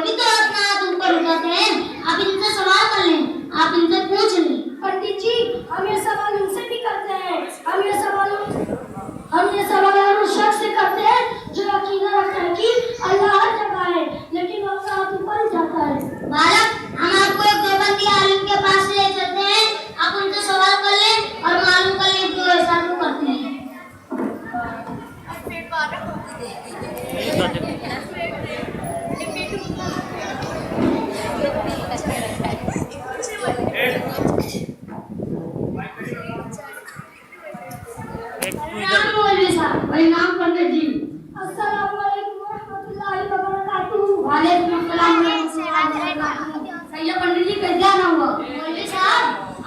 भी तो अपना हाथ ऊपर उठाते हैं। आप इनसे सवाल कर लें, आप इनसे पूछ लें। पंडित जी, हम ये सवाल उनसे भी करते हैं। हम ये सवाल उस शख्स से करते हैं जो अकीदा रखता है कि अल्लाह हर जगह है, लेकिन वो अपना हाथ ऊपर उठाता है। बालक, हम आपको एक देवबंदी आलिम के पास ले चलते हैं। आप उनसे सवाल कर लें और मालूम कर लें कि वो ऐसा क्यों करते हैं। नाम पंडित जी। अस्सलाम वालेकुम रहमतुल्लाहि व बरकातहू। वालेकुम अस्सलाम रहमतुल्लाहि व बरकातहू। सैयद पंडित जी कैसे आना हुआ? मौलवी साहब,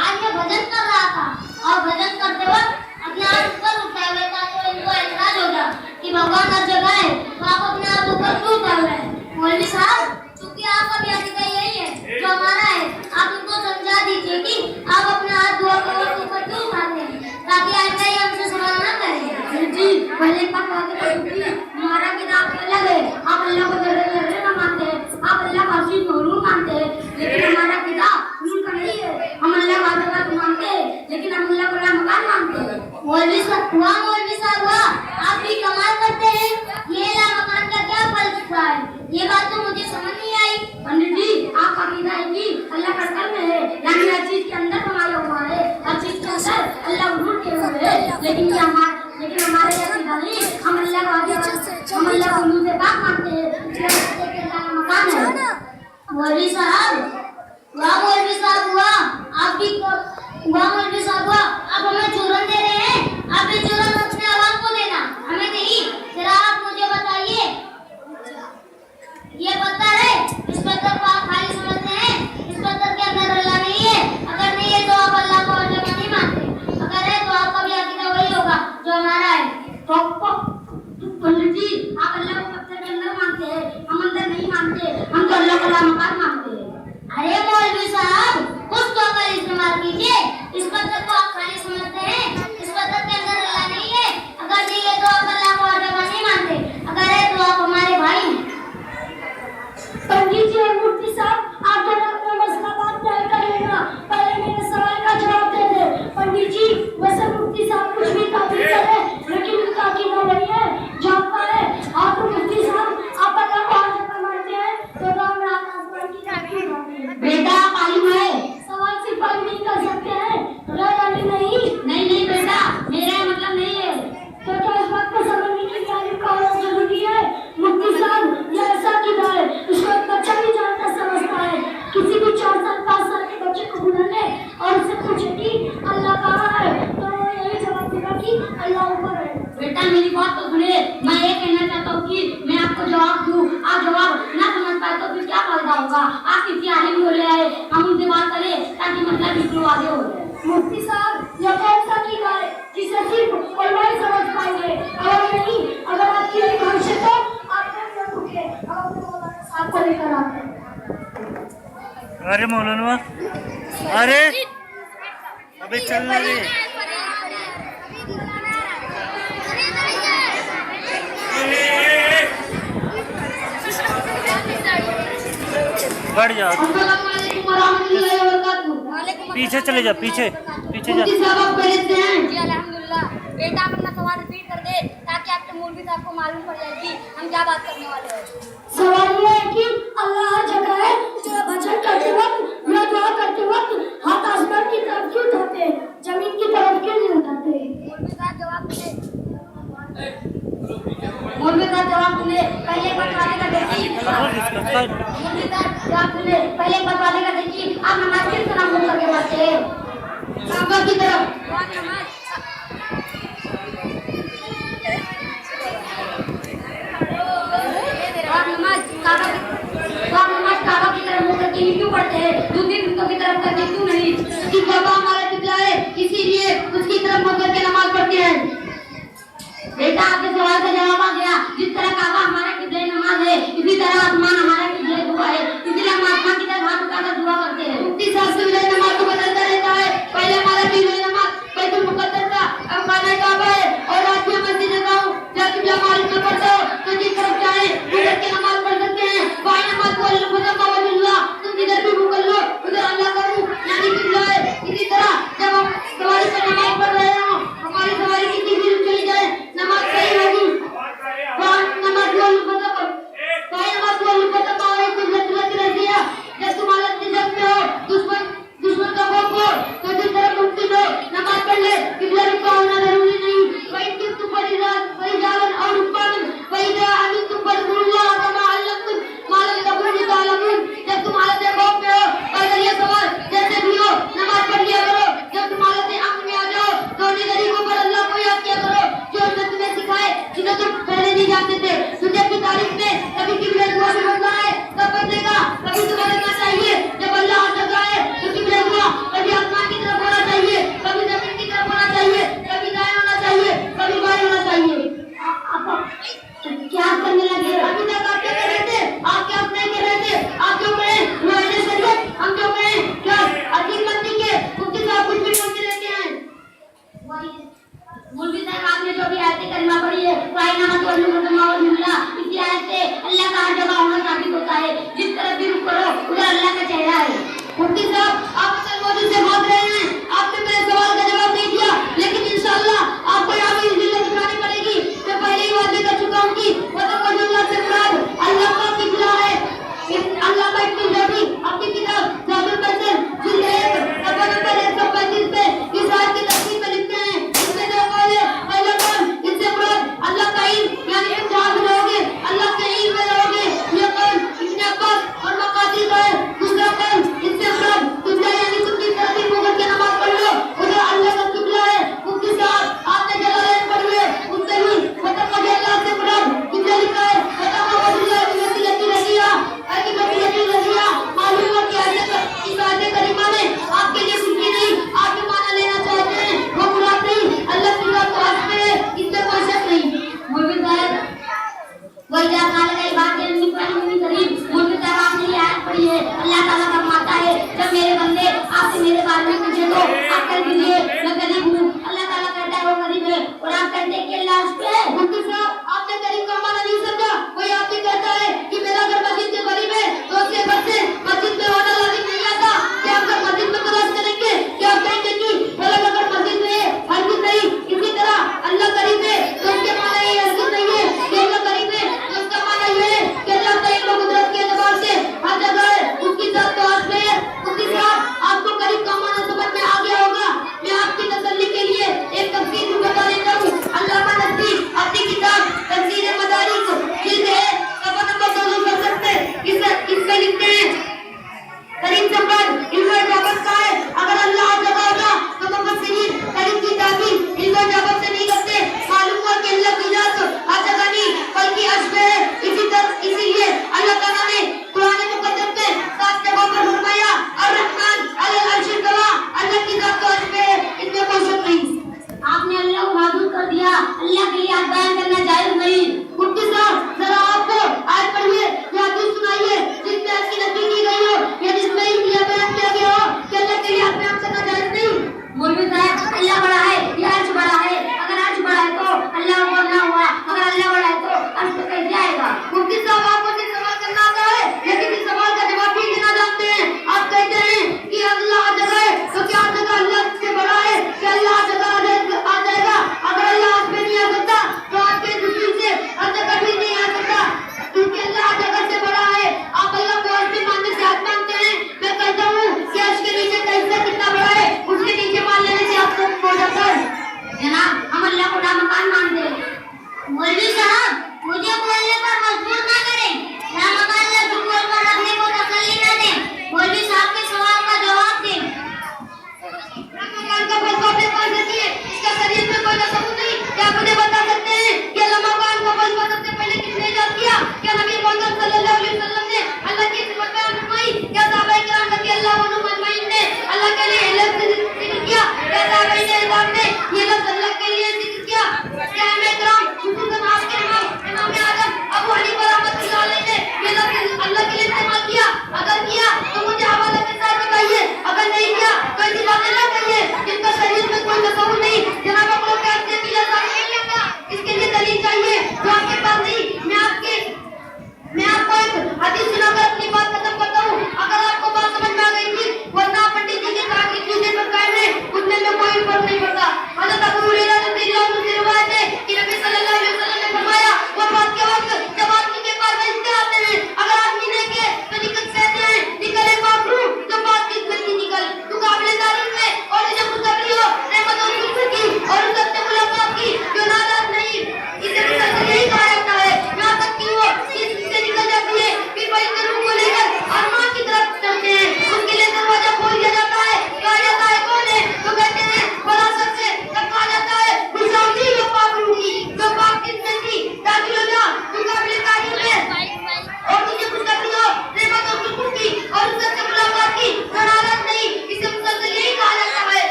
आज मैं भजन कर रहा था और भजन करते वक्त अपने हाथ ऊपर उठाए हुए ताकि इनको एतराज हो जाए कि भगवान हर जगह है, तो आप अपने हाथ ऊपर क्यों उठा रहे हैं? मौलवी साहब, क्योंकि आपका भी अकीदा यही है जो हमारा है। आप उनको समझा दीजिए कि आप अपने हाथ दुआ के ऊपर क्यों उठाते हैं, ताकि आइंदा ये हमसे सवाल ना करें। जी, पहले बात हमारा किताब अलग है। आप अल्लाह को जर्रे ना मानते हैं, आप अल्लाह का असीम मखलूक मानते हैं, लेकिन हमारा किताब उनका नहीं है। हम अल्लाह का जगह मानते हैं, लेकिन हम अल्लाह को मकान मानते हैं। मौलवी साहब हुआ, आप भी कमाल करते हैं। ये ला मकान का क्या फलसफा है? ये बात तो मुझे समझ नहीं आई। पंडित जी, आपका अकीदा है कि अल्लाह का कर्म है, यानी हर चीज के अंदर समाया हुआ है, हर चीज के अंदर अल्लाह वजूद किए हुए है। लेकिन हमारे अकीदा नहीं, हम अल्लाह को उन्हीं से बात मानते हैं, इसलिए अल्लाह का मकान है। मौलवी साहब हुआ, आप हमें चूरन दे रहे हैं। आप भी चूरन अपने आवाम को देना, हमें नहीं। जरा आप मुझे बताइए, ये पत्थर है, इस पत्थर को आप खाली समझते हैं? इस पत्थर के अंदर अल्लाह नहीं है? अगर नहीं है तो आप अल्लाह को हर जगह नहीं मानते, अगर है तो आपका भी अकीदा वही होगा जो हमारा है। पंडित जी, आप अल्लाह को पत्थर के अंदर मानते हैं, हम अंदर नहीं मानते, हम तो अल्लाह का मकान मानते हैं। अरे मौलवी साहब, कुछ तो अकल इस्तेमाल कीजिए। इस पत्थर को आप खाली समझते हैं, इस पत्थर के अंदर अल्लाह नहीं है, अगर नहीं है तो आप अल्लाह को हर जगह नहीं मानते, अगर है तो आप हमारे भाई हैं। पंडित जी और मुफ्ती साहब, आप जरा अपना मसला बात तय कर लेना, पहले मेरे सवाल का जवाब दे दे। पंडित जी, वैसे मुफ्ती साहब कुछ भी ताबीर करे, लेकिन उनका अकीदा वही है जो आपका है। आप मुफ्ती साहब, आप अल्लाह को हर जगह मानते हैं, तो राम राम आसमान की तारीफ करते हैं। बेटा, मालूम है सवाल सिर्फ आप नहीं कर सकते हैं, नहीं बेटा, मेरा मतलब नहीं है। तो क्या इस बात को समझने की तारीफ का होना जरूरी है? मुफ्ती साहब, ये ऐसा अकीदा है, इसको एक बच्चा भी जानता समझता है। किसी भी 4 साल 5 साल के बच्चे को बुला ले और उससे पूछे कि अल्लाह कहाँ है, तो वो यही जवाब देगा कि अल्लाह ऊपर है। बेटा, मेरी बात तो सुनिए। मैं ये कहना चाहता हूँ कि मैं आपको जवाब दूँ, आप जवाब ना समझ पाए तो फिर क्या फायदा होगा? आप किसी आलिम को ले आए, हम उनसे बात करें ताकि मतलब बिल्कुल आगे हो जाए। मुफ्ती साहब, यह कौन सा अकीदा है जिसे सिर्फ उलमा ही समझ पाएंगे? अगर नहीं, अगर आपकी यही ख्वाहिश है तो आप न रुके, हम अपने मौलाना साहब को लेकर आते हैं। अरे मौलाना, अरे अबे चल ना रे। बढ़ जा, पीछे चले जा, पीछे जा। जी अल्हम्दुलिल्लाह। बेटा, आप अपना सवाल रिपीट कर दे ताकि आपके मौलवी साहब को मालूम पड़ जाए कि हम क्या बात करने वाले हैं। सवाल ये है कि अल्लाह हर जगह है, जो भजन करते वक्त या दुआ करते वक्त हाथ आसमान की तरफ क्यों उठाते हैं, जमीन की तरफ क्यों नहीं उठाते? मौलवी साहब जवाब दे। मौलवी साहब जवाब सुने, पहले बतवाने का देखिए। मौलवी साहब जवाब सुने, पहले बतवाने का देखिए। आप नमाज किस तरह मुंह करके पढ़ते हैं? काबा की तरफ। नमाज काबा की तरफ मुंह करके क्यों पढ़ते हैं? दूसरी गुप्तों की तरफ करके क्यों नहीं? कि काबा हमारा किबला है, इसीलिए उसकी तरफ मुंह करके नमाज पढ़ते हैं। बेटा, आपके सवाल का जवाब आ गया। जिस तरह काबा हमारा किबला नमाज है, इसी तरह आसमान हमारा किबला दुआ है, इसलिए हम आसमान की तरफ हाथ उठाकर दुआ करते हैं। मुफ्ती साहब किबला नमाज को बदलता रहता है, पहले हमारा किबला नमाज कीजिए। मौलवी साहब आपने जो भी आयतें करीमा पढ़ी है इसी आयत से अल्लाह का हर जगह होना साबित होता है। जिस तरफ भी रुख करो उधर अल्लाह का चेहरा है। मुफ्ती साहब आप असल मौजूद से बात रहे हैं, आपने मेरे सवाल का जवाब नहीं दिया, लेकिन इंशाअल्लाह आपको यहाँ पे जिल्लत दिखानी पड़ेगी। मैं पहले ही वादे कर चुका हूँ कि वतवल्लाह से मुराद अल्लाह का किबला है। अल्लाह का इतनी जल्दी अपनी किताब जादुल बसर जिल्द 1 सफा नंबर 135 पे इस आयत की तफसीर में लिखते हैं, इसमें जो कौल है पहला कौल इससे मुराद अल्लाह का इल्म यानी तुम जहाँ भी रहोगे अल्लाह के इल्म में रहोगे, ये कौल इब्न अब्बास और मकाती का है। दूसरा कौल इससे मुराद किबला यानी तुम जिस तरफ भी मुगल के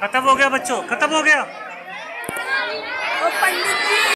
खत्म हो गया बच्चों, खत्म हो गया।